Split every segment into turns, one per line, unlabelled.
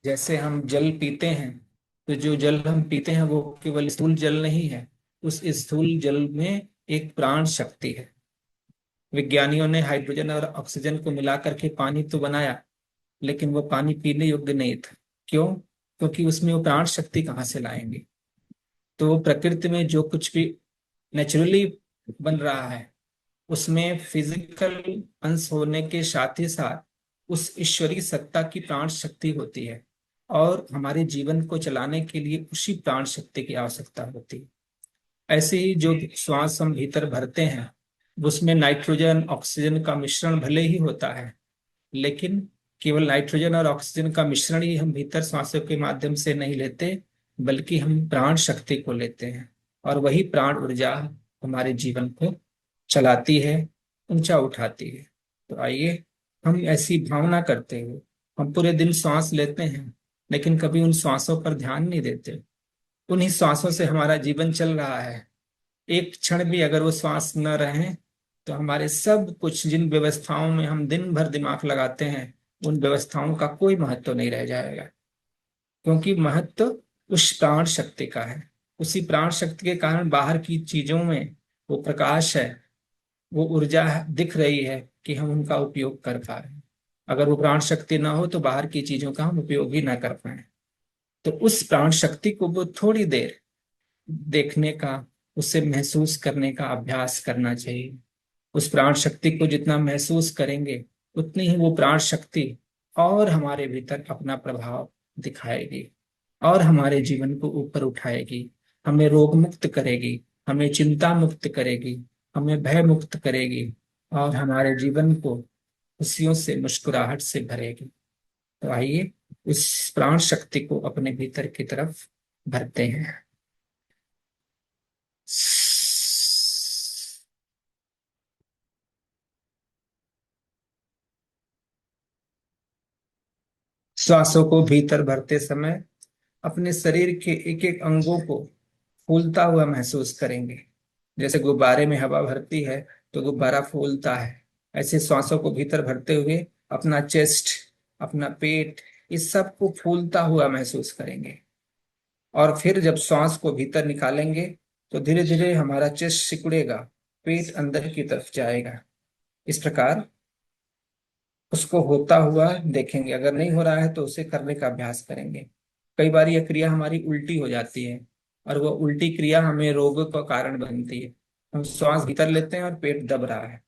जैसे हम जल पीते हैं, तो जो जल हम पीते हैं वो केवल स्थूल जल नहीं है। उस स्थूल जल में एक प्राण शक्ति है। विज्ञानियों ने हाइड्रोजन और ऑक्सीजन को मिलाकर के पानी तो बनाया, लेकिन वो पानी पीने योग्य नहीं था। क्यों? क्योंकि उसमें वो प्राण शक्ति कहाँ से लाएंगे? तो वो प्रकृति में जो कुछ भी नेचुरली बन रहा है, उसमें फिजिकल अंश होने के साथ ही साथ उस ईश्वरीय सत्ता की प्राण शक्ति होती है। और हमारे जीवन को चलाने के लिए उसी प्राण शक्ति की आवश्यकता होती है। ऐसे ही जो श्वास हम भीतर भरते हैं, उसमें नाइट्रोजन ऑक्सीजन का मिश्रण भले ही होता है, लेकिन केवल नाइट्रोजन और ऑक्सीजन का मिश्रण ही हम भीतर सांसों के माध्यम से नहीं लेते, बल्कि हम प्राण शक्ति को लेते हैं। और वही प्राण ऊर्जा हमारे जीवन को चलाती है, ऊंचा उठाती है। तो आइए हम ऐसी भावना करते हुए, हम पूरे दिन सांस लेते हैं, लेकिन कभी उन सांसों पर ध्यान नहीं देते। उन्हीं सांसों से हमारा जीवन चल रहा है। एक क्षण भी अगर वो श्वास न रहे, तो हमारे सब कुछ जिन व्यवस्थाओं में हम दिन भर दिमाग लगाते हैं, उन व्यवस्थाओं का कोई महत्व नहीं रह जाएगा। क्योंकि महत्व उस प्राण शक्ति का है। उसी प्राण शक्ति के कारण बाहर की चीजों में वो प्रकाश है, वो ऊर्जा दिख रही है कि हम उनका उपयोग कर पा रहे हैं। अगर वो प्राण शक्ति ना हो तो बाहर की चीजों का हम उपयोग ही ना कर पाए। तो उस प्राण शक्ति को वो थोड़ी देर देखने का, उसे महसूस करने का अभ्यास करना चाहिए। उस प्राण शक्ति को जितना महसूस करेंगे, उतनी ही वो प्राण शक्ति और हमारे भीतर अपना प्रभाव दिखाएगी, और हमारे जीवन को ऊपर उठाएगी। हमें रोग मुक्त करेगी, हमें चिंता मुक्त करेगी, हमें भय मुक्त करेगी, और हमारे जीवन को खुशियों से, मुस्कुराहट से भरेगी। तो आइए उस प्राण शक्ति को अपने भीतर की तरफ भरते हैं। श्वासों को भीतर भरते समय अपने शरीर के एक एक अंगों को फूलता हुआ महसूस करेंगे। जैसे गुब्बारे में हवा भरती है तो गुब्बारा फूलता है, ऐसे श्वासों को भीतर भरते हुए अपना चेस्ट, अपना पेट, इस सब को फूलता हुआ महसूस करेंगे। और फिर जब श्वास को भीतर निकालेंगे, तो धीरे धीरे हमारा चेस्ट सिकुड़ेगा, पेट अंदर की तरफ जाएगा। इस प्रकार उसको होता हुआ देखेंगे। अगर नहीं हो रहा है तो उसे करने का अभ्यास करेंगे। कई बार यह क्रिया हमारी उल्टी हो जाती है, और वह उल्टी क्रिया हमें रोग का कारण बनती है। हम श्वास भीतर लेते हैं और पेट दब रहा है।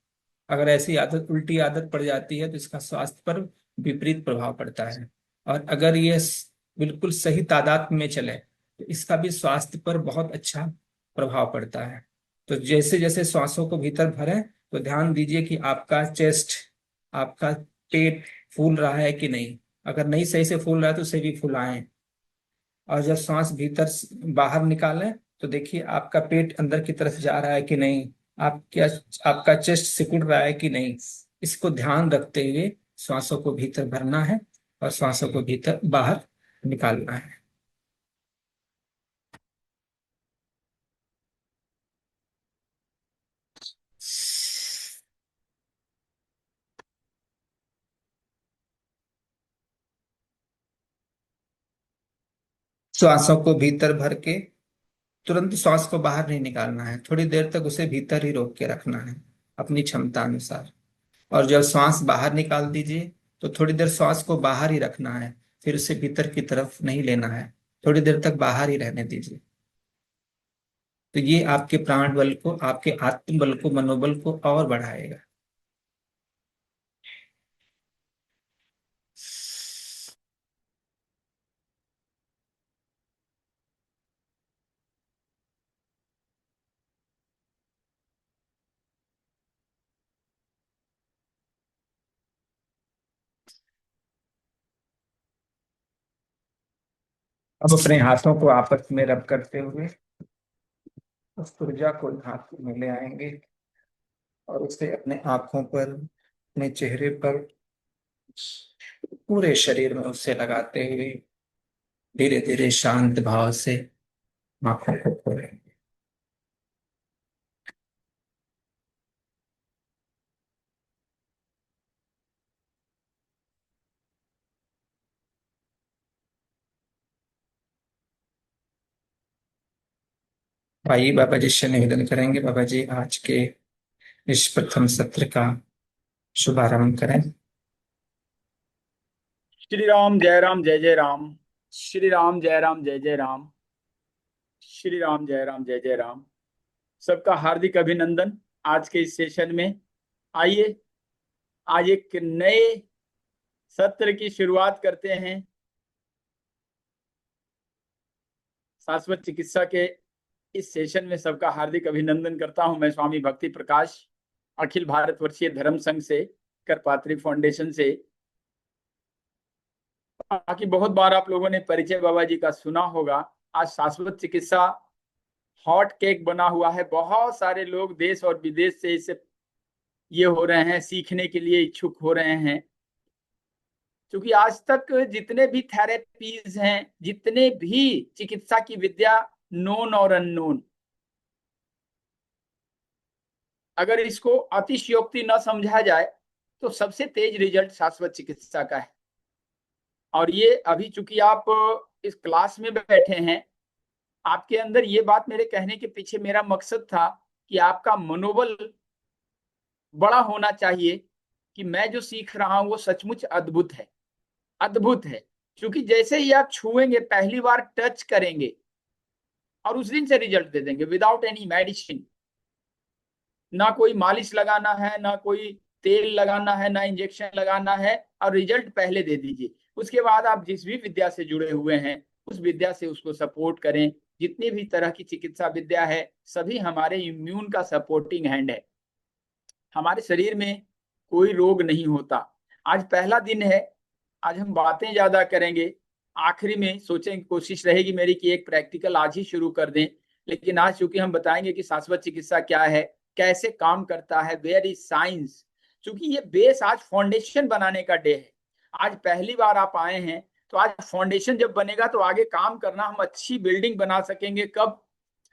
अगर ऐसी आदत, उल्टी आदत पड़ जाती है, तो इसका स्वास्थ्य पर विपरीत प्रभाव पड़ता है। और अगर ये बिल्कुल सही तादाद में चले, तो इसका भी स्वास्थ्य पर बहुत अच्छा प्रभाव पड़ता है। तो जैसे जैसे श्वासों को भीतर भरें, तो ध्यान दीजिए कि आपका चेस्ट, आपका पेट फूल रहा है कि नहीं। अगर नहीं सही से फूल रहा है तो उसे भी फुलाएं। और जब सांस भीतर बाहर निकालें, तो देखिए आपका पेट अंदर की तरफ जा रहा है कि नहीं, आप क्या, आपका चेस्ट सिकुड़ रहा है कि नहीं। इसको ध्यान रखते हुए श्वासों को भीतर भरना है और श्वासों को भीतर बाहर निकालना है। श्वासों को भीतर भर के तुरंत श्वास को बाहर नहीं निकालना है, थोड़ी देर तक उसे भीतर ही रोक के रखना है अपनी क्षमता अनुसार। और जब श्वास बाहर निकाल दीजिए, तो थोड़ी देर श्वास को बाहर ही रखना है, फिर उसे भीतर की तरफ नहीं लेना है। थोड़ी देर तक बाहर ही रहने दीजिए। तो ये आपके प्राण बल को, आपके आत्म बल को, मनोबल को और बढ़ाएगा। अब अपने हाथों को आपस में रब करते हुए उस ऊर्जा को हाथ में ले आएंगे, और उसे अपने आंखों पर, अपने चेहरे पर, पूरे शरीर में उसे लगाते हुए धीरे धीरे शांत भाव से आंखों को खोलें। आइए बाबा जी से निवेदन करेंगे, बाबा जी आज के इस प्रथम सत्र का शुभारंभ करें।
श्री राम जय राम जय जय राम। श्री राम जय राम जय जय राम। श्री राम जय राम जय जय राम। सबका हार्दिक अभिनंदन आज के इस सेशन में। आइए आज एक नए सत्र की शुरुआत करते हैं। शाश्वत चिकित्सा के इस सेशन में सबका हार्दिक अभिनंदन करता हूं। मैं स्वामी भक्ति प्रकाश, अखिल भारतवर्षीय धर्म संघ से, करपात्री फाउंडेशन से। बाकी बहुत बार आप लोगों ने परिचय बाबा जी का सुना होगा। आज शाश्वत चिकित्सा हॉट केक बना हुआ है। बहुत सारे लोग देश और विदेश से इसे ये हो रहे हैं, सीखने के लिए इच्छुक हो रहे हैं। क्योंकि आज तक जितने भी थेरेपीज हैं, जितने भी चिकित्सा की विद्या, नोन और अननोन, अगर इसको अतिशयोक्ति न समझा जाए तो सबसे तेज रिजल्ट शाश्वत चिकित्सा का है। और ये अभी चूंकि आप इस क्लास में बैठे हैं, आपके अंदर ये बात मेरे कहने के पीछे मेरा मकसद था कि आपका मनोबल बड़ा होना चाहिए कि मैं जो सीख रहा हूं वो सचमुच अद्भुत है, अद्भुत है। क्योंकि जैसे ही आप छुएंगे, पहली बार टच करेंगे और उस दिन से रिजल्ट दे देंगे, विदाउट एनी मेडिसिन। ना कोई मालिश लगाना है, ना कोई तेल लगाना है, ना इंजेक्शन लगाना है, और रिजल्ट पहले दे दीजिए। उसके बाद आप जिस भी विद्या से जुड़े हुए हैं उस विद्या से उसको सपोर्ट करें। जितनी भी तरह की चिकित्सा विद्या है सभी हमारे इम्यून का सपोर्टिंग हैंड है। हमारे शरीर में कोई रोग नहीं होता। आज पहला दिन है, आज हम बातें ज्यादा करेंगे। आखिरी में सोचें, कोशिश रहेगी मेरी कि एक प्रैक्टिकल आज ही शुरू कर दें। लेकिन आज चूंकि हम बताएंगे कि शाश्वत चिकित्सा क्या है, कैसे काम करता है, वेयर इज साइंस। चूंकि ये बेस, आज फाउंडेशन बनाने का डे है। आज पहली बार आप आए हैं तो आज फाउंडेशन जब बनेगा तो आगे काम करना, हम अच्छी बिल्डिंग बना सकेंगे। कब?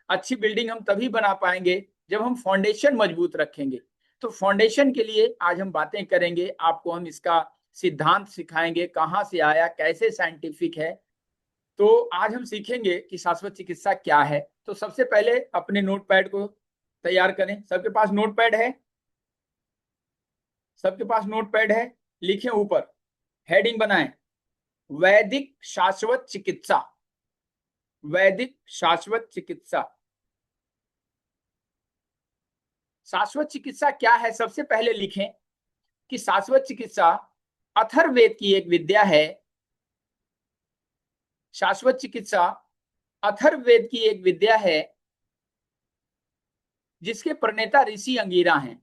अच्छी बिल्डिंग हम तभी बना पाएंगे जब हम फाउंडेशन मजबूत रखेंगे। तो फाउंडेशन के लिए आज हम बातें करेंगे। आपको हम इसका सिद्धांत सिखाएंगे, कहाँ से आया, कैसे साइंटिफिक है। तो आज हम सीखेंगे कि शाश्वत चिकित्सा क्या है। तो सबसे पहले अपने नोटपैड को तैयार करें। सबके पास नोटपैड है? सबके पास नोटपैड है? लिखें, ऊपर हेडिंग बनाएं, वैदिक शाश्वत चिकित्सा। वैदिक शाश्वत चिकित्सा। शाश्वत चिकित्सा क्या है, सबसे पहले लिखें कि शाश्वत चिकित्सा अथर्ववेद की एक विद्या है। शाश्वत चिकित्सा अथर्ववेद की एक विद्या है जिसके प्रणेता ऋषि अंगिरा हैं।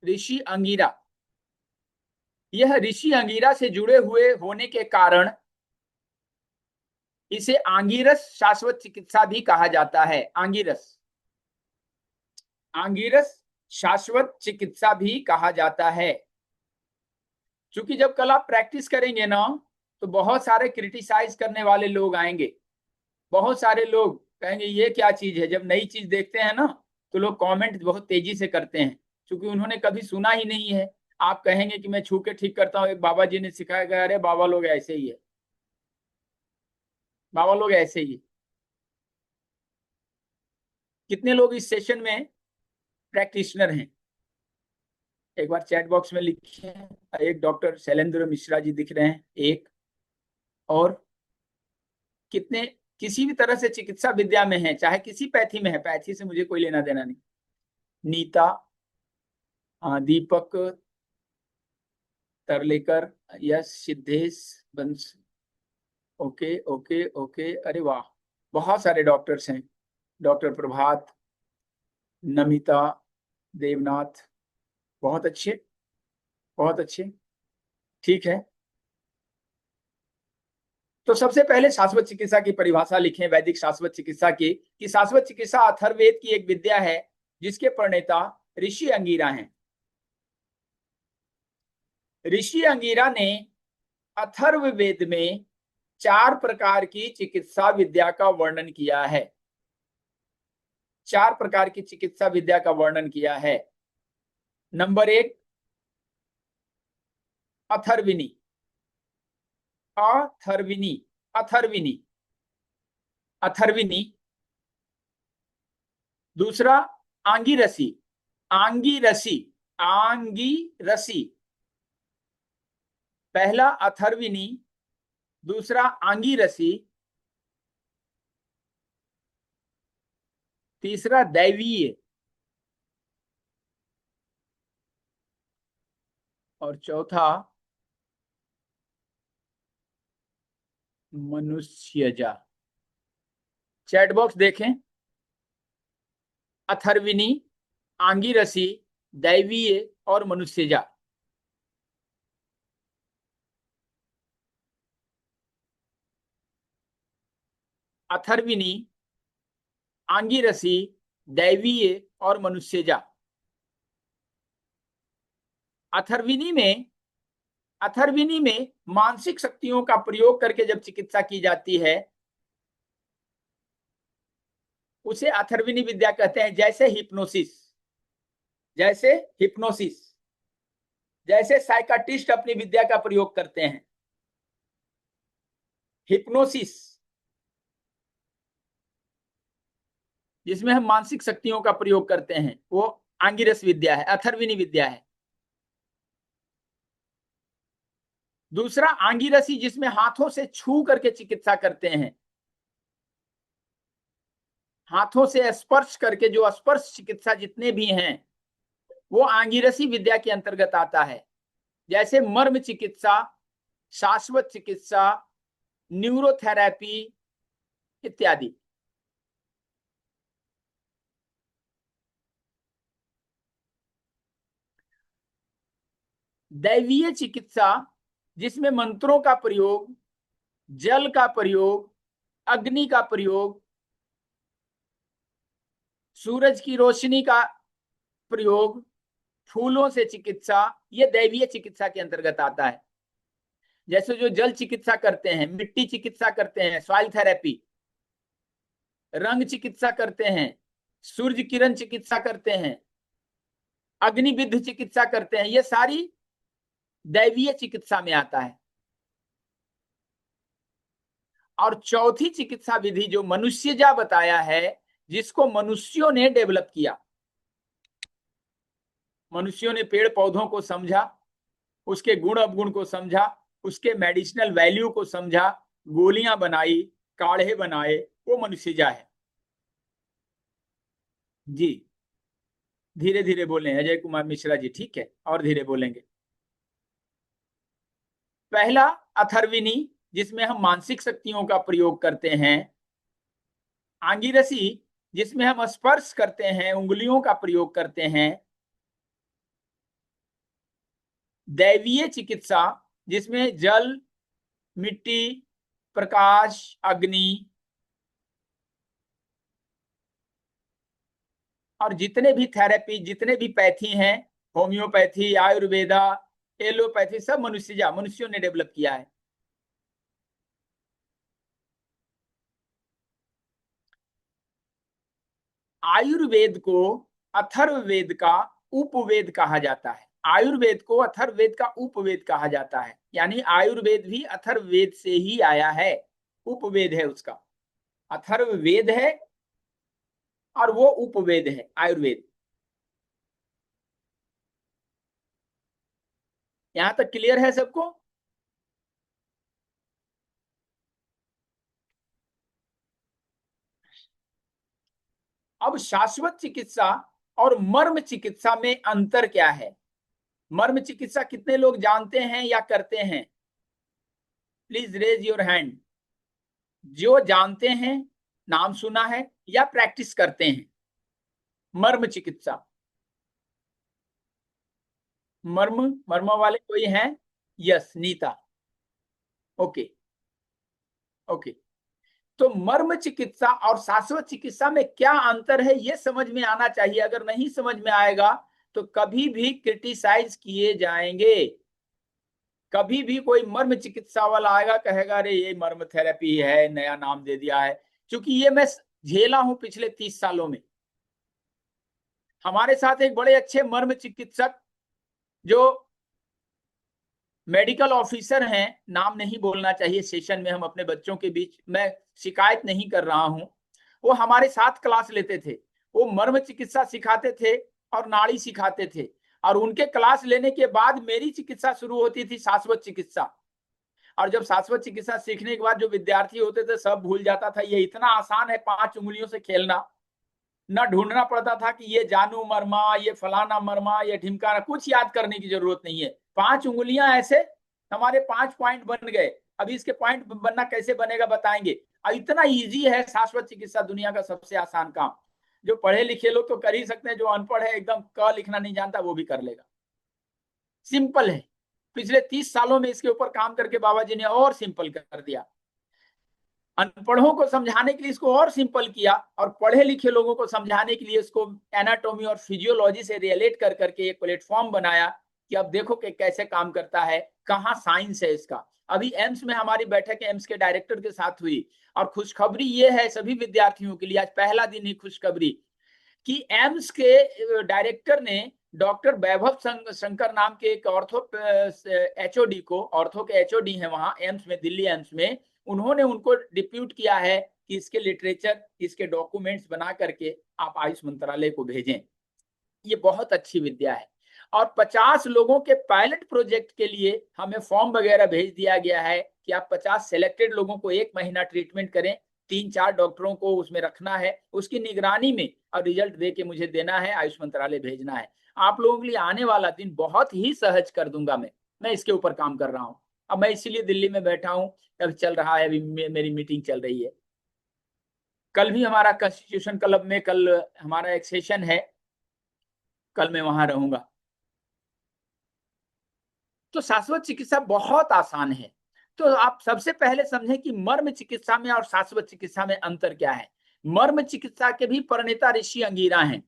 ऋषि अंगिरा, यह ऋषि अंगिरा से जुड़े हुए होने के कारण इसे आंगिरस शाश्वत चिकित्सा भी कहा जाता है। आंगिरस, आंगिरस शाश्वत चिकित्सा भी कहा जाता है। क्योंकि जब कल आप प्रैक्टिस करेंगे ना, तो बहुत सारे क्रिटिसाइज करने वाले लोग आएंगे। बहुत सारे लोग कहेंगे ये क्या चीज है। जब नई चीज देखते हैं ना तो लोग कमेंट बहुत तेजी से करते हैं, क्योंकि उन्होंने कभी सुना ही नहीं है। आप कहेंगे कि मैं छू के ठीक करता हूँ, एक बाबा जी ने सिखाया गया। अरे बाबा लोग ऐसे ही है, बाबा लोग ऐसे ही है। कितने लोग इस सेशन में प्रैक्टिशनर हैं? एक बार चैट बॉक्स में लिखें। एक डॉक्टर शैलेंद्र मिश्रा जी दिख रहे हैं, एक। और कितने किसी भी तरह से चिकित्सा विद्या में है, चाहे किसी पैथी में है, पैथी से मुझे कोई लेना देना नहीं। नीता, दीपक तरलेकर, यश, सिद्धेश, बंस। ओके ओके ओके, अरे वाह, बहुत सारे डॉक्टर्स हैं। डॉक्टर प्रभात, नमिता, देवनाथ, बहुत अच्छे, बहुत अच्छे। ठीक है, तो सबसे पहले शाश्वत चिकित्सा की परिभाषा लिखें, वैदिक शाश्वत चिकित्सा की, कि शाश्वत चिकित्सा अथर्ववेद की एक विद्या है जिसके प्रणेता ऋषि अंगिरा हैं। ऋषि अंगिरा ने अथर्ववेद में 4 प्रकार की चिकित्सा विद्या का वर्णन किया है। 4 प्रकार की चिकित्सा विद्या का वर्णन किया है। नंबर 1, अथर्विनी। अथर्विनी, अथर्विनी। अथर्विनी, दूसरा आंगिरसी, आंगिरसी, आंगिरसी, पहला अथर्विनी, दूसरा आंगिरसी, तीसरा दैवीय और चौथा मनुष्यजा। चैट बॉक्स देखें। अथर्विनी, आंगिरसी, दैवीय और मनुष्यजा। अथर्विनी, आंगिरसी, दैवीय और मनुष्यजा। अथर्विनी में मानसिक शक्तियों का प्रयोग करके जब चिकित्सा की जाती है उसे अथर्विनी विद्या कहते हैं। जैसे हिप्नोसिस, जैसे साइकाट्रिस्ट अपनी विद्या का प्रयोग करते हैं। हिप्नोसिस जिसमें हम मानसिक शक्तियों का प्रयोग करते हैं वो आंगिरस विद्या है, अथर्विनी विद्या है। दूसरा आंगिरसी जिसमें हाथों से छू करके चिकित्सा करते हैं, हाथों से स्पर्श करके, जो स्पर्श चिकित्सा जितने भी हैं वो आंगिरसी विद्या के अंतर्गत आता है। जैसे मर्म चिकित्सा, शाश्वत चिकित्सा, न्यूरोथेरेपी इत्यादि। दैवीय चिकित्सा जिसमें मंत्रों का प्रयोग, जल का प्रयोग, अग्नि का प्रयोग, सूरज की रोशनी का प्रयोग, फूलों से चिकित्सा, ये दैवीय चिकित्सा के अंतर्गत आता है। जैसे जो जल चिकित्सा करते हैं, मिट्टी चिकित्सा करते हैं, सॉइल थेरेपी, रंग चिकित्सा करते हैं, सूर्य किरण चिकित्सा करते हैं, अग्निविद्ध चिकित्सा करते हैं, ये सारी दैवीय चिकित्सा में आता है। और चौथी चिकित्सा विधि जो मनुष्यजा बताया है, जिसको मनुष्यों ने डेवलप किया, मनुष्यों ने पेड़ पौधों को समझा, उसके गुण अवगुण को समझा, उसके मेडिसिनल वैल्यू को समझा, गोलियां बनाई, काढ़े बनाए, वो मनुष्यजा है। जी धीरे धीरे बोले अजय कुमार मिश्रा जी, ठीक है, और धीरे बोलेंगे। पहला अथर्विनी जिसमें हम मानसिक शक्तियों का प्रयोग करते हैं, आंगिरसी जिसमें हम स्पर्श करते हैं, उंगलियों का प्रयोग करते हैं, दैवीय चिकित्सा जिसमें जल, मिट्टी, प्रकाश, अग्नि और जितने भी थेरेपी, जितने भी पैथी हैं, होम्योपैथी, आयुर्वेदा, एलोपैथी, सब मनुष्यों ने डेवलप किया है। आयुर्वेद को अथर्ववेद का उपवेद कहा जाता है। आयुर्वेद को अथर्ववेद का उपवेद कहा जाता है, यानी आयुर्वेद भी अथर्ववेद से ही आया है, उपवेद है उसका। अथर्ववेद है और वो उपवेद है आयुर्वेद। यहां तक क्लियर है सबको? अब शाश्वत चिकित्सा और मर्म चिकित्सा में अंतर क्या है? मर्म चिकित्सा कितने लोग जानते हैं या करते हैं? Please raise your hand. जो जानते हैं, नाम सुना है या प्रैक्टिस करते हैं। मर्म चिकित्सा, मर्म वाले कोई हैं? यस, नीता। Okay okay. तो मर्म चिकित्सा और शाश्वत चिकित्सा में क्या अंतर है ये समझ में आना चाहिए। अगर नहीं समझ में आएगा तो कभी भी क्रिटिसाइज किए जाएंगे। कभी भी कोई मर्म चिकित्सा वाला आएगा, कहेगा अरे ये मर्म थेरेपी है, नया नाम दे दिया है। क्योंकि ये मैं झेला हूं पिछले 30 सालों में। हमारे साथ एक बड़े अच्छे मर्म चिकित्सक जो मेडिकल ऑफिसर हैं, नाम नहीं बोलना चाहिए सेशन में, हम अपने बच्चों के बीच, मैं शिकायत नहीं कर रहा हूं, वो हमारे साथ क्लास लेते थे। वो मर्म चिकित्सा सिखाते थे और नाड़ी सिखाते थे, और उनके क्लास लेने के बाद मेरी चिकित्सा शुरू होती थी, शाश्वत चिकित्सा। और जब शाश्वत चिकित्सा सीखने के बाद जो विद्यार्थी होते थे सब भूल जाता था, ये इतना आसान है 5 उंगलियों से खेलना, न ढूंढना पड़ता था कि ये जानू मर्मा, ये फलाना मर्मा, ये ढिमकाना, कुछ याद करने की जरूरत नहीं है। 5 उंगलियां ऐसे, हमारे 5 पॉइंट बन गए। अभी इसके पॉइंट बनना कैसे बनेगा बताएंगे। और इतना इजी है शाश्वत चिकित्सा, दुनिया का सबसे आसान काम। जो पढ़े लिखे लोग तो कर ही सकते हैं, जो अनपढ़ है एकदम क लिखना नहीं जानता वो भी कर लेगा। सिंपल है। पिछले 30 सालों में इसके ऊपर काम करके बाबा जी ने और सिंपल कर दिया। अनपढ़ों को समझाने के लिए इसको और सिंपल किया, और पढ़े लिखे लोगों को समझाने के लिए इसको एनाटॉमी और फिजियोलॉजी से रिलेट कर करके एक प्लेटफॉर्म बनाया कि अब देखो कि कैसे काम करता है, कहाँ साइंस है इसका। अभी एम्स में हमारी बैठक एम्स के डायरेक्टर के साथ हुई, और खुशखबरी ये है सभी विद्यार्थियों के लिए, आज पहला दिन ही खुशखबरी, कि एम्स के डायरेक्टर ने डॉक्टर वैभव शंकर नाम के एक ऑर्थो एचओडी को, ऑर्थो के एचओडी है वहां एम्स में, दिल्ली एम्स में, उन्होंने उनको डिप्यूट किया है कि इसके लिटरेचर, इसके डॉक्यूमेंट्स बना करके आप आयुष मंत्रालय को भेजें। ये बहुत अच्छी विद्या है। और 50 लोगों के पायलट प्रोजेक्ट के लिए हमें फॉर्म वगैरह भेज दिया गया है कि आप 50 सिलेक्टेड लोगों को 1 महीना ट्रीटमेंट करें, 3-4 डॉक्टरों को उसमें रखना है, उसकी निगरानी में, और रिजल्ट दे के मुझे देना है, आयुष मंत्रालय भेजना है। आप लोगों के लिए आने वाला दिन बहुत ही सहज कर दूंगा मैं इसके ऊपर काम कर रहा हूँ। अब मैं इसीलिए दिल्ली में बैठा हूँ, अभी चल रहा है, अभी मेरी मीटिंग चल रही है। कल भी हमारा कॉन्स्टिट्यूशन क्लब में कल हमारा एक सेशन है, कल मैं वहां रहूंगा। तो शाश्वत चिकित्सा बहुत आसान है। तो आप सबसे पहले समझें कि मर्म चिकित्सा में और शाश्वत चिकित्सा में अंतर क्या है। मर्म चिकित्सा के भी प्रणेता ऋषि अंगीरा हैं।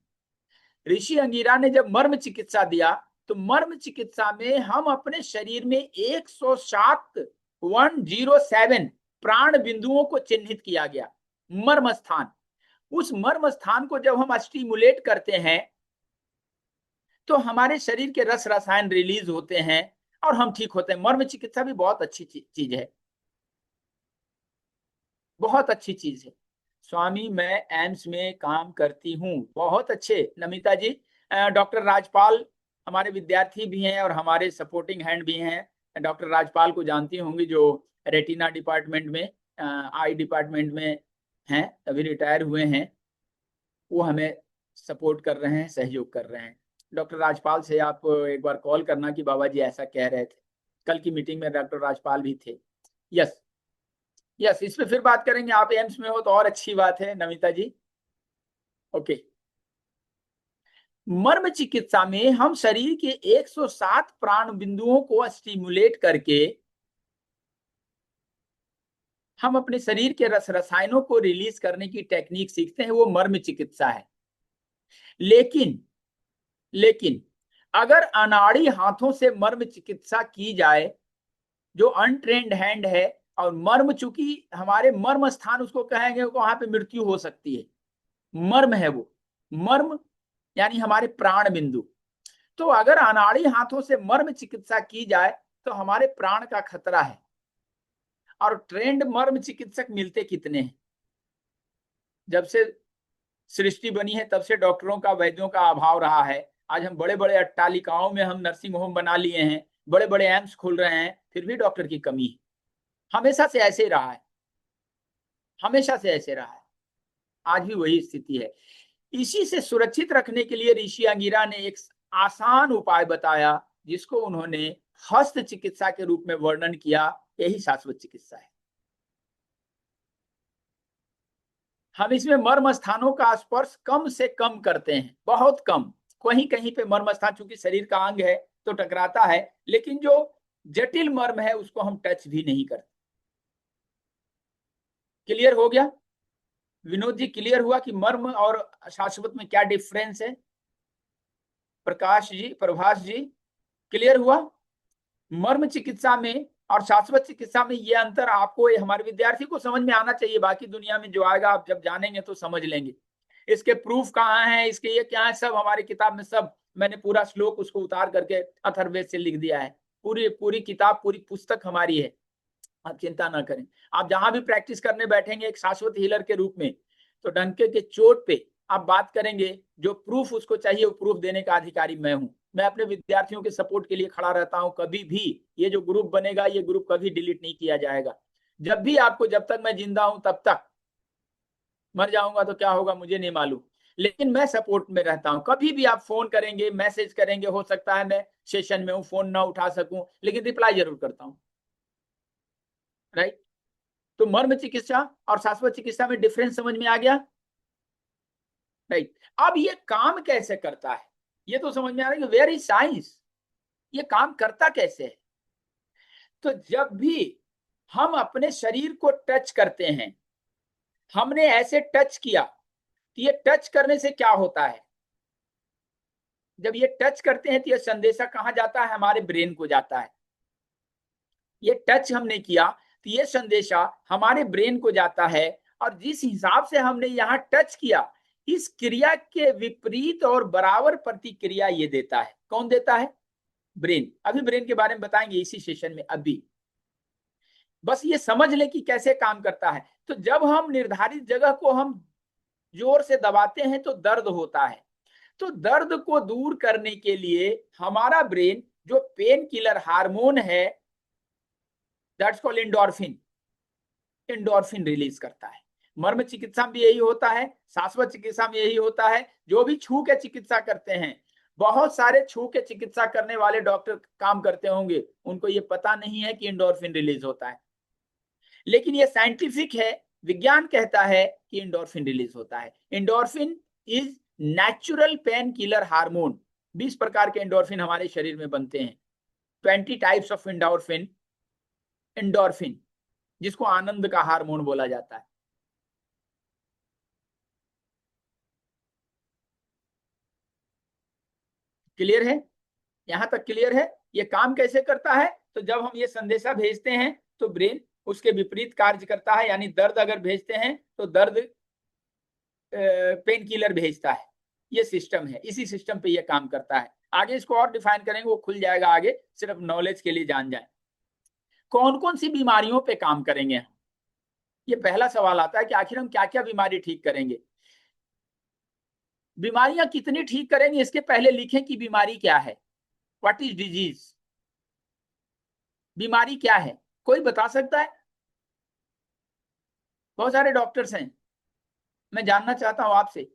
ऋषि अंगीरा ने जब मर्म चिकित्सा दिया, तो मर्म चिकित्सा में हम अपने शरीर में 107 प्राण बिंदुओं को चिन्हित किया गया, मर्म स्थान। उस मर्म स्थान को जब हम स्टिमुलेट करते हैं तो हमारे शरीर के रस रसायन रिलीज होते हैं और हम ठीक होते हैं। मर्म चिकित्सा भी बहुत अच्छी चीज है, बहुत अच्छी चीज है। स्वामी, मैं एम्स में काम करती हूँ, बहुत अच्छे नमिता जी। डॉक्टर राजपाल हमारे विद्यार्थी भी हैं और हमारे सपोर्टिंग हैंड भी हैं। डॉक्टर राजपाल को जानती होंगी, जो रेटिना डिपार्टमेंट में, आई डिपार्टमेंट में हैं, अभी रिटायर हुए हैं। वो हमें सपोर्ट कर रहे हैं, सहयोग कर रहे हैं। डॉक्टर राजपाल से आप एक बार कॉल करना कि बाबा जी ऐसा कह रहे थे। कल की मीटिंग में डॉक्टर राजपाल भी थे। यस, यस, इस पे फिर बात करेंगे। आप एम्स में हो तो और अच्छी बात है नमिता जी। ओके। मर्म चिकित्सा में हम शरीर के 107 प्राण बिंदुओं को स्टिमुलेट करके हम अपने शरीर के रस रसायनों को रिलीज करने की टेक्निक सीखते हैं, वो मर्म चिकित्सा है। लेकिन लेकिन अगर अनाड़ी हाथों से मर्म चिकित्सा की जाए, जो अनट्रेंड हैंड है, और मर्म, चूंकि हमारे मर्म स्थान उसको कहेंगे, वहां पे मृत्यु हो सकती है। मर्म है वो, मर्म यानी हमारे प्राण बिंदु। तो अगर अनाड़ी हाथों से मर्म चिकित्सा की जाए तो हमारे प्राण का खतरा है। और ट्रेंड मर्म चिकित्सक मिलते कितने हैं। जब से सृष्टि बनी है तब से डॉक्टरों का, वैद्यों का अभाव रहा है। आज हम बड़े बड़े अट्टालिकाओं में हम नर्सिंग होम बना लिए हैं, बड़े बड़े एम्स खुल रहे हैं, फिर भी डॉक्टर की कमी है। हमेशा से ऐसे रहा है, हमेशा से ऐसे रहा है, आज भी वही स्थिति है। इसी से सुरक्षित रखने के लिए ऋषि अंगिरा ने एक आसान उपाय बताया, जिसको उन्होंने हस्त चिकित्सा के रूप में वर्णन किया। यही शाश्वत चिकित्सा है। हम इसमें मर्म स्थानों का स्पर्श कम से कम करते हैं, बहुत कम। कहीं कहीं पे मर्म स्थान, चूंकि शरीर का अंग है तो टकराता है, लेकिन जो जटिल मर्म है उसको हम टच भी नहीं करते। क्लियर हो गया विनोद जी? क्लियर हुआ कि मर्म और शाश्वत में क्या डिफरेंस है? प्रकाश जी, प्रभाष जी, क्लियर हुआ? मर्म चिकित्सा में और शाश्वत चिकित्सा में ये अंतर आपको, हमारे विद्यार्थी को समझ में आना चाहिए। बाकी दुनिया में जो आएगा आप जब जानेंगे तो समझ लेंगे। इसके प्रूफ कहाँ है, इसके ये क्या है, सब हमारी किताब में, सब मैंने पूरा श्लोक उसको उतार करके अथर्ववेद से लिख दिया है। पूरी पूरी किताब, पूरी पुस्तक हमारी है, आप चिंता ना करें। आप जहां भी प्रैक्टिस करने बैठेंगे एक शाश्वत हीलर के रूप में, तो डंके के चोट पे आप बात करेंगे, जो प्रूफ उसको चाहिए वो प्रूफ देने का अधिकारी मैं हूं। मैं अपने विद्यार्थियों के सपोर्ट के लिए खड़ा रहता हूं। कभी भी ये जो ग्रुप बनेगा, ये ग्रुप कभी डिलीट नहीं किया जाएगा। जब भी आपको, जब तक मैं जिंदा हूं तब तक, मर जाऊंगा तो क्या होगा मुझे नहीं मालूम, लेकिन मैं सपोर्ट में रहता हूं। कभी भी आप फोन करेंगे, मैसेज करेंगे, हो सकता है मैं सेशन में हूं, फोन ना उठा सकूं, लेकिन रिप्लाई जरूर करता हूं। राइट? तो मर्म चिकित्सा और शाश्वत चिकित्सा में डिफरेंस समझ में आ गया? राइट? अब ये काम कैसे करता है ये तो समझ में आ रहा है कि वेयर इज साइंस, ये काम करता कैसे है। तो जब भी हम अपने शरीर को टच करते हैं, हमने ऐसे टच किया, तो ये टच करने से क्या होता है? जब ये टच करते हैं तो ये संदेशा कहां जाता है? हमारे ब्रेन को जाता है। ये टच हमने किया तो ये संदेशा हमारे ब्रेन को जाता है, और जिस हिसाब से हमने यहाँ टच किया, इस क्रिया के विपरीत और बराबर प्रतिक्रिया ये देता है। कौन देता है? ब्रेन। अभी ब्रेन के बारे में बताएंगे इसी सेशन में। अभी बस ये समझ ले कि कैसे काम करता है। तो जब हम निर्धारित जगह को हम जोर से दबाते हैं तो दर्द होता है। तो दर्द को दूर करने के लिए हमारा ब्रेन जो पेन किलर हार्मोन है, that's called endorphin, endorphin release करता है। मर्म चिकित्सा में भी यही होता है, शाश्वत चिकित्सा में यही होता है। जो भी छू के चिकित्सा करते हैं, बहुत सारे छू के चिकित्सा करने वाले डॉक्टर काम करते होंगे, उनको ये पता नहीं है कि एंडोर्फिन रिलीज होता है, लेकिन ये साइंटिफिक है। विज्ञान कहता है कि एंडोर्फिन रिलीज होता है। Endorphin is natural pain killer hormone. 20 प्रकार के एंडोर्फिन हमारे शरीर में बनते हैं। 20 टाइप्स ऑफ एंडोर्फिन। एंडोर्फिन जिसको आनंद का हार्मोन बोला जाता है। क्लियर है? यहां तक क्लियर है? ये काम कैसे करता है? तो जब हम ये संदेशा भेजते हैं तो ब्रेन उसके विपरीत कार्य करता है, यानी दर्द अगर भेजते हैं तो दर्द पेन किलर भेजता है। ये सिस्टम है, इसी सिस्टम पे ये काम करता है। आगे इसको और डिफाइन करेंगे, वो खुल जाएगा आगे, सिर्फ नॉलेज के लिए जान जाए। कौन कौन सी बीमारियों पे काम करेंगे? ये पहला सवाल आता है कि आखिर हम क्या क्या बीमारी ठीक करेंगे। बीमारियां कितनी ठीक करेंगे इसके पहले लिखें कि बीमारी क्या है। What is disease? बीमारी क्या है, कोई बता सकता है? बहुत सारे डॉक्टर्स हैं, मैं जानना चाहता हूं आपसे।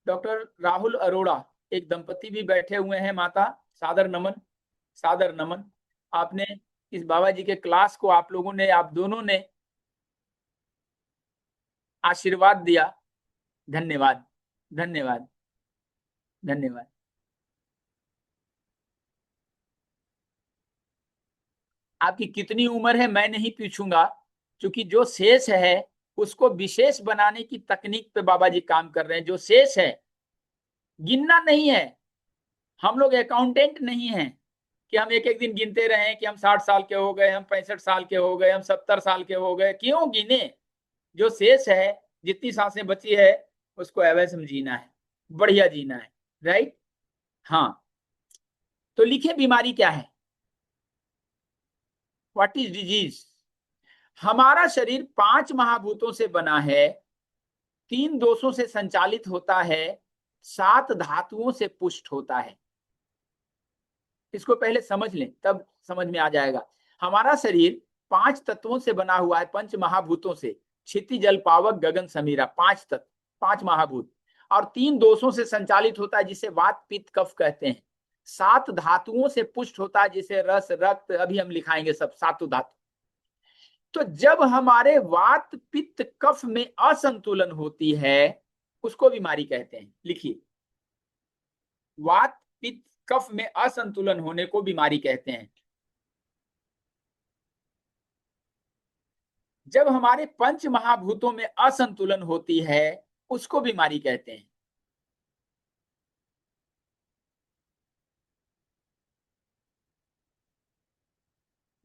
डॉक्टर राहुल अरोड़ा, एक दंपति भी बैठे हुए हैं, माता, सादर नमन, सादर नमन। आपने इस बाबा जी के क्लास को, आप लोगों ने, आप दोनों ने आशीर्वाद दिया। धन्यवाद, धन्यवाद, धन्यवाद। आपकी कितनी उम्र है मैं नहीं पूछूंगा, क्योंकि जो शेष है उसको विशेष बनाने की तकनीक पे बाबा जी काम कर रहे हैं। जो शेष है गिनना नहीं है। हम लोग अकाउंटेंट नहीं है कि हम एक एक दिन गिनते रहे कि हम 60 साल के हो गए, हम 65 साल के हो गए, हम 70 साल के हो गए। क्यों गिने? जो शेष है, जितनी सांसें बची है, उसको अवश्य जीना है, बढ़िया जीना है। राइट? हाँ, तो लिखे बीमारी क्या है। What is disease? हमारा शरीर 5 महाभूतों से बना है, 3 दोषों से संचालित होता है, 7 धातुओं से पुष्ट होता है। इसको पहले समझ लें, तब समझ में आ जाएगा। हमारा शरीर 5 तत्वों से बना हुआ है, 5 महाभूतों से। क्षिति जल पावक गगन समीरा, 5 तत्व, 5 महाभूत। और 3 दोषों से संचालित होता है, जिसे वात पित्त कफ कहते हैं। 7 धातुओं से पुष्ट होता है, जिसे रस रक्त, अभी हम लिखाएंगे सब 7 धातु। तो जब हमारे वात पित्त कफ में असंतुलन होती है, उसको बीमारी कहते हैं। लिखिए, वात पित्त कफ में असंतुलन होने को बीमारी कहते हैं। जब हमारे 5 महाभूतों में असंतुलन होती है, उसको बीमारी कहते हैं।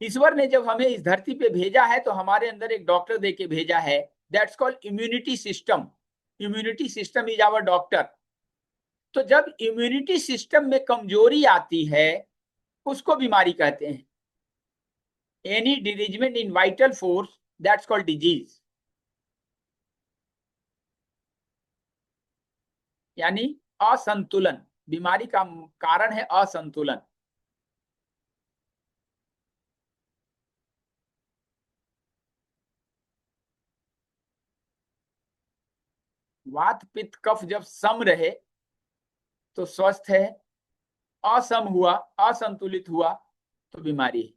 ईश्वर ने जब हमें इस धरती पे भेजा है, तो हमारे अंदर एक डॉक्टर दे के भेजा है, that's called immunity system. Immunity system is our doctor. तो जब इम्यूनिटी सिस्टम में कमजोरी आती है, उसको बीमारी कहते हैं। Any derangement in vital force, that's called disease. यानी असंतुलन, बीमारी का कारण है असंतुलन। वात पित्त कफ जब सम रहे तो स्वस्थ है, असम हुआ, असंतुलित हुआ तो बीमारी है।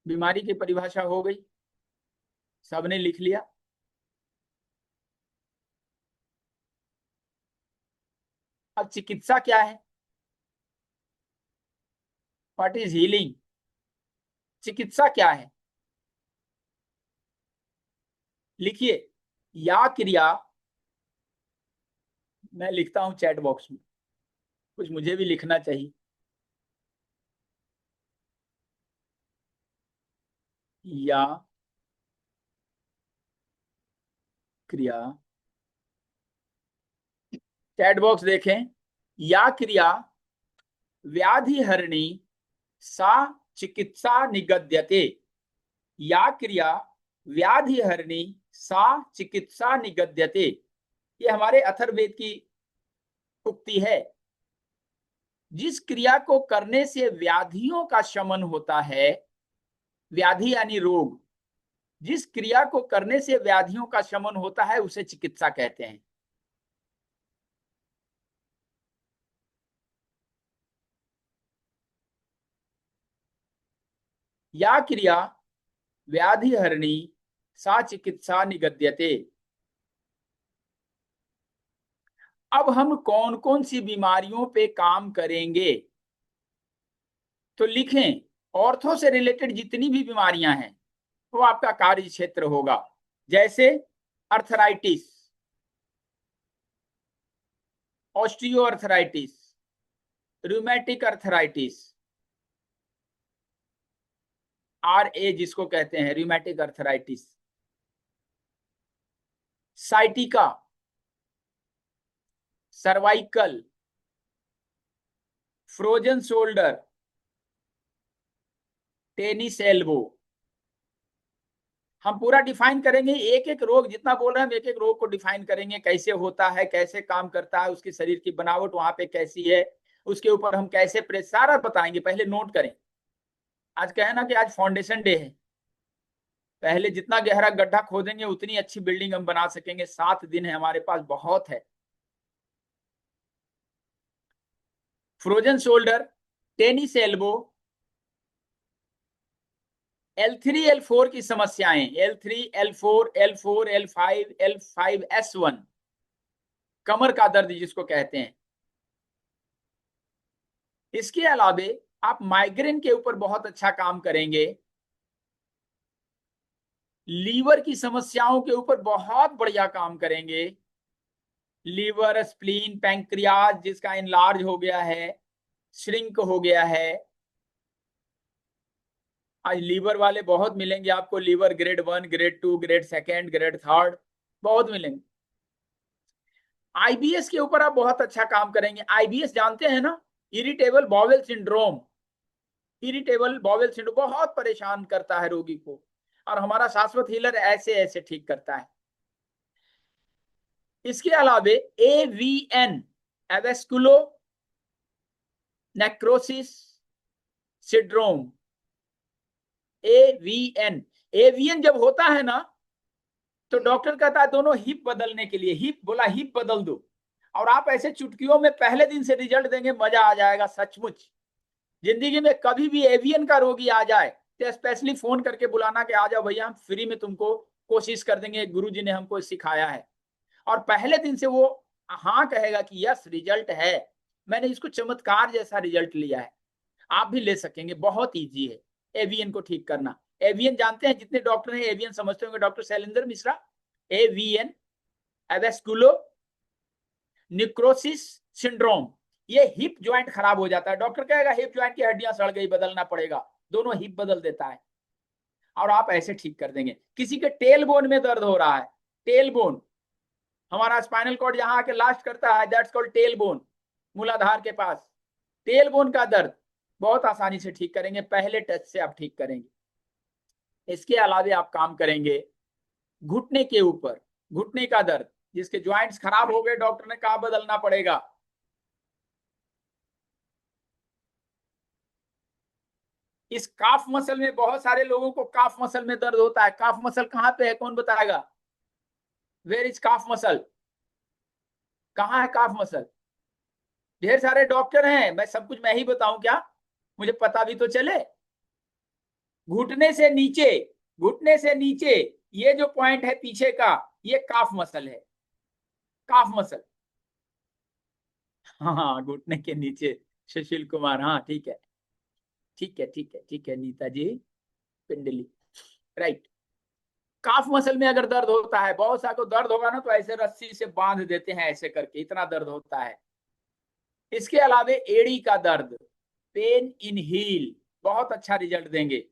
बीमारी की परिभाषा हो गई, सबने लिख लिया। अब चिकित्सा क्या है? What is healing? चिकित्सा क्या है? लिखिए, या क्रिया, मैं लिखता हूं चैट बॉक्स में, कुछ मुझे भी लिखना चाहिए। या क्रिया, चैट बॉक्स देखें। या क्रिया व्याधि हरणी सा चिकित्सा निगद्यते। या क्रिया व्याधि हरणी सा चिकित्सा निगद्यते, ये हमारे अथर्ववेद की उक्ति है। जिस क्रिया को करने से व्याधियों का शमन होता है, व्याधि यानी रोग, जिस क्रिया को करने से व्याधियों का शमन होता है उसे चिकित्सा कहते हैं। या क्रिया व्याधि हरणी सा चिकित्सा निगद्यते। अब हम कौन कौन सी बीमारियों पे काम करेंगे, तो लिखें। ऑर्थो से रिलेटेड जितनी भी बीमारियां हैं वो आपका कार्य क्षेत्र होगा। जैसे arthritis, osteo arthritis, rheumatic arthritis, RA जिसको कहते हैं rheumatic arthritis, sciatica, cervical, frozen shoulder, tennis elbow. हम पूरा डिफाइन करेंगे, एक एक रोग जितना बोल रहे हैं हम एक एक रोग को डिफाइन करेंगे, कैसे होता है, कैसे काम करता है, उसकी शरीर की बनावट वहां पे कैसी है, उसके ऊपर हम कैसे प्रेस, सारा बताएंगे। पहले नोट करें, आज कहे ना कि आज फाउंडेशन डे है। पहले जितना गहरा गड्ढा खोदेंगे उतनी अच्छी बिल्डिंग हम बना सकेंगे। 7 दिन है हमारे पास, बहुत है। Frozen shoulder, tennis elbow, L3 L4 की समस्याएं, L3 L4 L4 L5 L5S1, कमर का दर्द जिसको कहते हैं। इसके अलावे आप माइग्रेन के ऊपर बहुत अच्छा काम करेंगे, लीवर की समस्याओं के ऊपर बहुत बढ़िया काम करेंगे। लीवर, स्प्लीन, पैंक्रियाज जिसका इनलार्ज हो गया है, श्रिंक हो गया है। आज लीवर वाले बहुत मिलेंगे आपको, liver grade 1, grade 2, grade 2, grade 3 बहुत मिलेंगे। IBS के ऊपर आप बहुत अच्छा काम करेंगे। IBS जानते हैं ना, irritable bowel syndrome. Irritable bowel syndrome बहुत परेशान करता है रोगी को, और हमारा शाश्वत हीलर ऐसे ऐसे ठीक करता है। इसके अलावे AVN, avascular necrosis syndrome, AVN। AVN जब होता है ना तो डॉक्टर कहता है दोनों हिप बदलने के लिए, हिप बोला हिप बदल दो, और आप ऐसे चुटकियों में पहले दिन से रिजल्ट देंगे, मजा आ जाएगा सचमुच। जिंदगी में कभी भी एवियन का रोगी आ जाए तो स्पेशली फोन करके बुलाना कि आ जाओ भैया, हम फ्री में तुमको कोशिश कर देंगे, गुरुजी ने हमको सिखाया है। और पहले दिन से वो हाँ कहेगा कि यस रिजल्ट है, मैंने इसको चमत्कार जैसा रिजल्ट लिया है। आप भी ले सकेंगे, बहुत ईजी है एवियन को ठीक करना। एवियन जानते हैं, जितने डॉक्टर हैं एवियन समझते होंगे, doctor Shailendra Mishra. AVN, avascular necrosis syndrome, ये हिप ज्वाइंट खराब हो जाता है, डॉक्टर कहेगा हिप ज्वाइंट की हड्डियां सड़ गई, बदलना पड़ेगा, दोनों हिप बदल देता है, और आप ऐसे ठीक कर देंगे। किसी के टेल बोन में दर्द हो रहा है, टेल बोन, हमारा स्पाइनल कॉर्ड जहां आके लास्ट करता है, दैट्स कॉल्ड टेल बोन, मूलाधार के पास। टेल बोन का दर्द बहुत आसानी से ठीक करेंगे, पहले टच से आप ठीक करेंगे। इसके अलावा आप काम करेंगे घुटने के ऊपर, घुटने का दर्द, जिसके ज्वाइंट्स खराब हो गए, डॉक्टर ने कहा बदलना पड़ेगा। इस काफ मसल में बहुत सारे लोगों को काफ मसल में दर्द होता है। काफ मसल कहां पे है, कौन बताएगा? Where is calf muscle? कहाँ है काफ मसल? ढेर सारे डॉक्टर हैं, मैं सब कुछ मैं ही बताऊं क्या? मुझे पता भी तो चले। घुटने से नीचे, घुटने से नीचे ये जो पॉइंट है पीछे का, ये काफ मसल है, काफ मसल। हाँ, घुटने के नीचे। सुशील कुमार, हाँ ठीक है, ठीक है, ठीक है, ठीक है, नीता जी पिंडली, राइट। काफ मसल में अगर दर्द होता है, बहुत सा को दर्द होगा ना तो ऐसे रस्सी से बांध देते हैं ऐसे करके, इतना दर्द होता है। इसके अलावा एड़ी का दर्द, पेन इन हील, बहुत अच्छा रिजल्ट देंगे।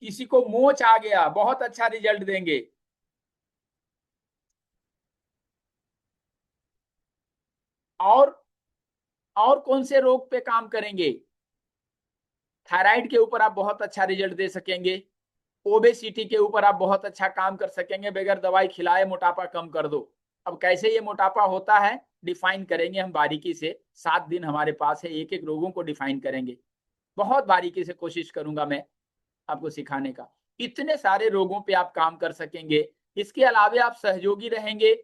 किसी को मोच आ गया, बहुत अच्छा रिजल्ट देंगे। और कौन से रोग पे काम करेंगे? थायराइड के ऊपर आप बहुत अच्छा रिजल्ट दे सकेंगे। ओबेसिटी के ऊपर आप बहुत अच्छा काम कर सकेंगे, बगैर दवाई खिलाए मोटापा कम कर दो। अब कैसे ये मोटापा होता है डिफाइन करेंगे हम बारीकी से, 7 दिन हमारे पास है, एक एक रोगों को डिफाइन करेंगे। बहुत बारीकी से कोशिश करूंगा मैं आपको सिखाने का। इतने सारे रोगों पे आप काम कर सकेंगे। इसके अलावा आप सहयोगी रहेंगे।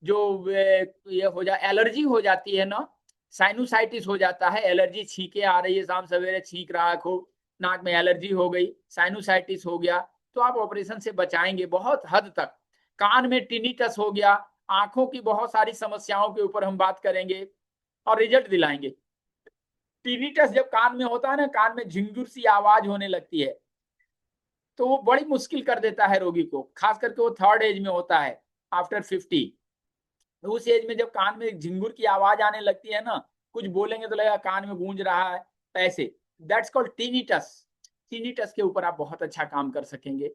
जो ये हो जा, एलर्जी हो जाती है ना, साइनोसाइटिस हो जाता है, एलर्जी, छींके आ रही है, शाम सवेरे छींक रहा है खूब, नाक में एलर्जी हो गई, साइनोसाइटिस हो गया, तो आप ऑपरेशन से बचाएंगे बहुत हद तक। कान में टिनिटस हो गया, आंखों की बहुत सारी समस्याओं के ऊपर हम बात करेंगे और रिजल्ट दिलाएंगे। टिनिटस जब कान में होता है ना, कान में झिंगुर सी आवाज होने लगती है, तो वो बड़ी मुश्किल कर देता है रोगी को, खास करके वो थर्ड एज में होता है, आफ्टर 50। उस एज में जब कान में झिंगुर की आवाज आने लगती है ना, कुछ बोलेंगे तो लगेगा कान में गूंज रहा है, ऐसे, दैट्स कॉल्ड टिनिटस। टिनिटस के ऊपर आप बहुत अच्छा काम कर सकेंगे।